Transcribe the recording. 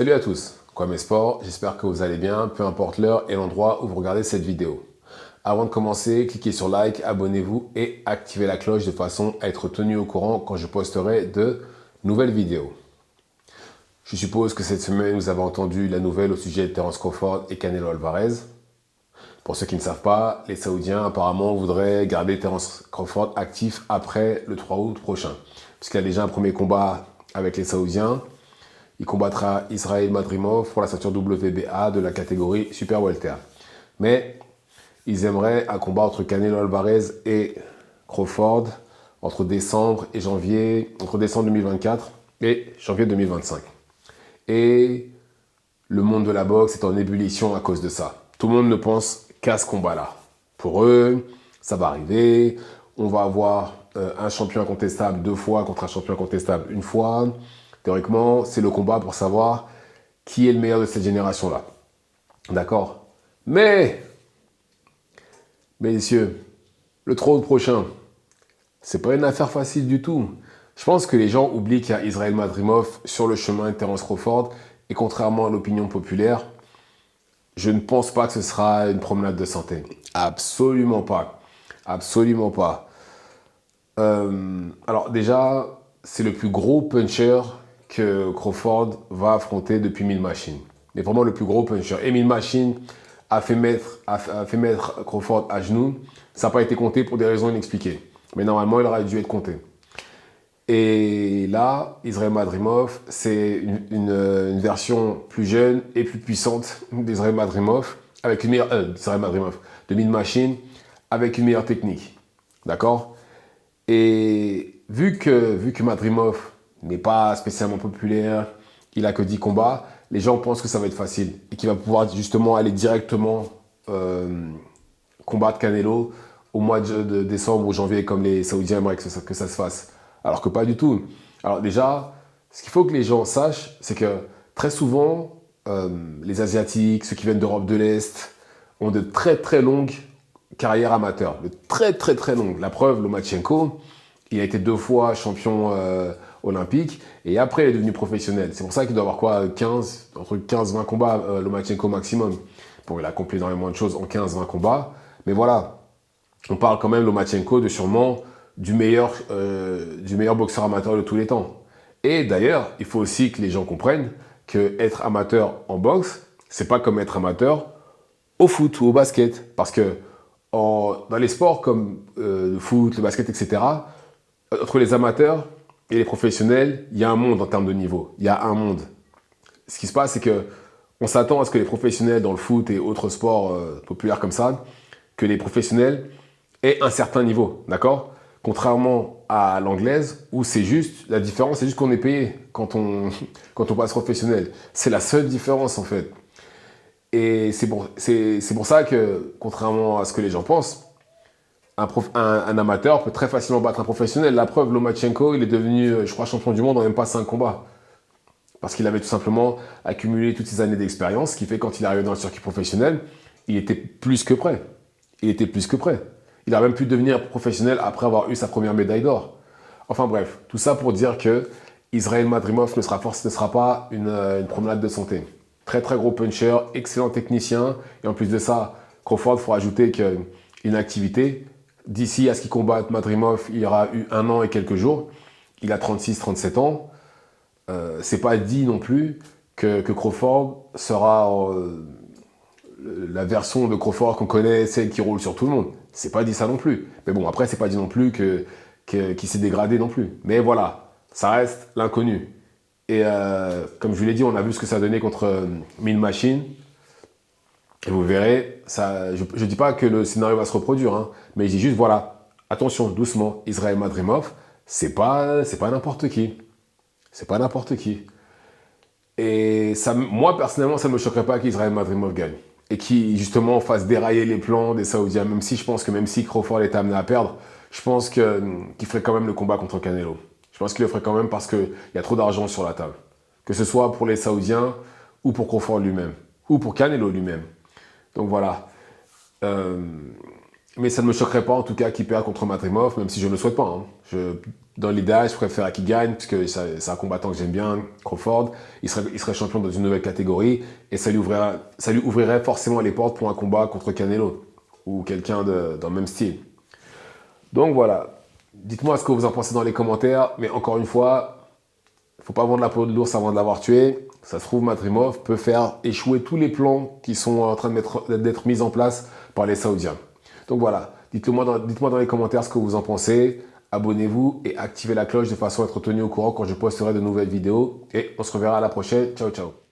Salut à tous, Kwame Sport, j'espère que vous allez bien, peu importe l'heure et l'endroit où vous regardez cette vidéo. Avant de commencer, cliquez sur like, abonnez-vous et activez la cloche de façon à être tenu au courant quand je posterai de nouvelles vidéos. Je suppose que cette semaine, vous avez entendu la nouvelle au sujet de Terence Crawford et Canelo Alvarez. Pour ceux qui ne savent pas, les Saoudiens apparemment voudraient garder Terence Crawford actif après le 3 août prochain, puisqu'il y a déjà un premier combat avec les Saoudiens. Il combattra Israël Madrimov pour la ceinture WBA de la catégorie Super Welter. Mais ils aimeraient un combat entre Canelo Alvarez et Crawford entre décembre 2024 et janvier 2025. Et le monde de la boxe est en ébullition à cause de ça. Tout le monde ne pense qu'à ce combat-là. Pour eux, ça va arriver. On va avoir un champion incontestable 2 fois contre un champion incontestable 1 fois. Théoriquement, c'est le combat pour savoir qui est le meilleur de cette génération-là. D'accord? Mais, messieurs, le trône prochain, c'est pas une affaire facile du tout. Je pense que les gens oublient qu'il y a Israël Madrimov sur le chemin de Terence Crawford et contrairement à l'opinion populaire, je ne pense pas que ce sera une promenade de santé. Absolument pas. Absolument pas. Alors déjà, c'est le plus gros puncher que Crawford va affronter depuis Mille Machines. Mais vraiment le plus gros puncher. Et Mille Machines a fait mettre Crawford à genoux. Ça n'a pas été compté pour des raisons inexpliquées. Mais normalement, il aurait dû être compté. Et là, Israël Madrimov, c'est une version plus jeune et plus puissante d'Israël Madrimov, avec une meilleure, d'Israël Madrimov, de Mille Machines, avec une meilleure technique. D'accord? Et vu que Madrimov n'est pas spécialement populaire, il a que 10 combats, les gens pensent que ça va être facile et qu'il va pouvoir justement aller directement combattre Canelo au mois de décembre ou janvier comme les Saoudiens aimeraient que ça se fasse. Alors que pas du tout. Alors déjà, ce qu'il faut que les gens sachent, c'est que très souvent, les Asiatiques, ceux qui viennent d'Europe de l'Est, ont de très très longues carrières amateurs. De très très très longues. La preuve, Lomachenko, il a été 2 fois champion olympique et après il est devenu professionnel. C'est pour ça qu'il doit avoir quoi, entre 15-20 combats, Lomachenko maximum. Bon, il a accompli énormément de choses en 15-20 combats, mais voilà, on parle quand même Lomachenko de sûrement du meilleur boxeur amateur de tous les temps. Et d'ailleurs, il faut aussi que les gens comprennent que être amateur en boxe, c'est pas comme être amateur au foot ou au basket. Parce que dans les sports comme le foot, le basket, etc., entre les amateurs et les professionnels, il y a un monde en termes de niveau. Il y a un monde. Ce qui se passe, c'est que on s'attend à ce que les professionnels dans le foot et autres sports populaires comme ça, que les professionnels aient un certain niveau, d'accord? Contrairement à l'anglaise, où c'est juste, la différence, c'est juste qu'on est payé quand on passe professionnel. C'est la seule différence, en fait. Et c'est pour ça que, contrairement à ce que les gens pensent, un amateur peut très facilement battre un professionnel. La preuve, Lomachenko, il est devenu, je crois, champion du monde en même pas 5 combats. Parce qu'il avait tout simplement accumulé toutes ces années d'expérience, ce qui fait que quand il est arrivé dans le circuit professionnel, il était plus que prêt. Il était plus que prêt. Il a même pu devenir professionnel après avoir eu sa première médaille d'or. Enfin bref, tout ça pour dire que Israël Madrimov ne sera pas une promenade de santé. Très très gros puncher, excellent technicien. Et en plus de ça, Crawford, il faut ajouter qu'une activité. D'ici à ce qu'il combatte Madrimov, il y aura eu 1 an et quelques jours. Il a 36-37 ans. C'est pas dit non plus que Crawford sera la version de Crawford qu'on connaît, celle qui roule sur tout le monde. C'est pas dit ça non plus. Mais bon, après, c'est pas dit non plus qu'il s'est dégradé non plus. Mais voilà, ça reste l'inconnu. Et comme je vous l'ai dit, on a vu ce que ça a donné contre Mille Machines. Et vous verrez, ça, je ne dis pas que le scénario va se reproduire, hein, mais je dis juste, voilà, attention, doucement, Israël Madrimov, c'est pas n'importe qui. C'est pas n'importe qui. Et ça, moi, personnellement, ça ne me choquerait pas qu'Israël Madrimov gagne. Et qui, justement, fasse dérailler les plans des Saoudiens. Même si je pense que même si Crawford est amené à perdre, je pense qu'il ferait quand même le combat contre Canelo. Je pense qu'il le ferait quand même parce qu'il y a trop d'argent sur la table. Que ce soit pour les Saoudiens ou pour Crawford lui-même. Ou pour Canelo lui-même. Donc voilà. Mais ça ne me choquerait pas, en tout cas, qu'il perde contre Madrimov, même si je ne le souhaite pas. Hein. dans l'idéal, je préfère qu'il gagne, puisque c'est un combattant que j'aime bien, Crawford. Il serait champion dans une nouvelle catégorie, et ça lui ouvrirait forcément les portes pour un combat contre Canelo, ou quelqu'un dans le même style. Donc voilà, dites-moi ce que vous en pensez dans les commentaires, mais encore une fois, il ne faut pas vendre la peau de l'ours avant de l'avoir tué. Ça se trouve, Madrimov peut faire échouer tous les plans qui sont en train d'être mis en place par les Saoudiens. Donc voilà, dites-moi dans les commentaires ce que vous en pensez. Abonnez-vous et activez la cloche de façon à être tenu au courant quand je posterai de nouvelles vidéos. Et on se reverra à la prochaine. Ciao, ciao.